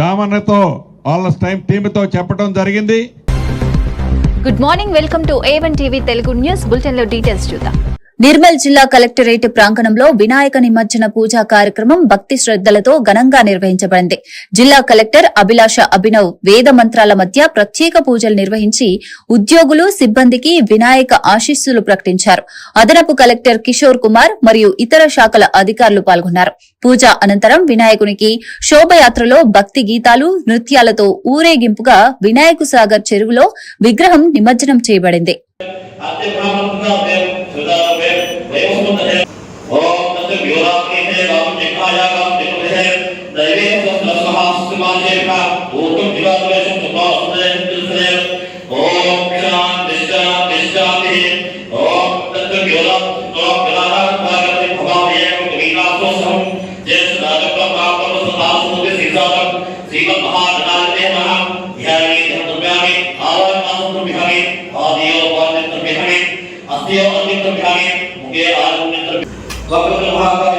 కామన్నతో వాళ్ళ టీంతో చెప్పడం జరిగింది. Good morning, welcome to A1 TV Telugu news bulletin లో డీటెయిల్స్ చూద్దాం. నిర్మల్ జిల్లా కలెక్టరేట్ ప్రాంగణంలో వినాయక నిమజ్జన పూజా కార్యక్రమం భక్తి శ్రద్దలతో ఘనంగా నిర్వహించబడింది. జిల్లా కలెక్టర్ అభిలాష అభినవ్ వేద మంత్రాల మధ్య ప్రత్యేక పూజలు నిర్వహించి ఉద్యోగులు సిబ్బందికి వినాయక ఆశీస్సులు ప్రకటించారు. అదనపు కలెక్టర్ కిషోర్ కుమార్ మరియు ఇతర శాఖల అధికారులు పాల్గొన్నారు. పూజ అనంతరం వినాయకునికి శోభయాత్రలో భక్తి గీతాలు, నృత్యాలతో ఊరేగింపుగా వినాయకు సాగర్ చెరువులో విగ్రహం నిమజ్జనం చేయబడింది. Waktu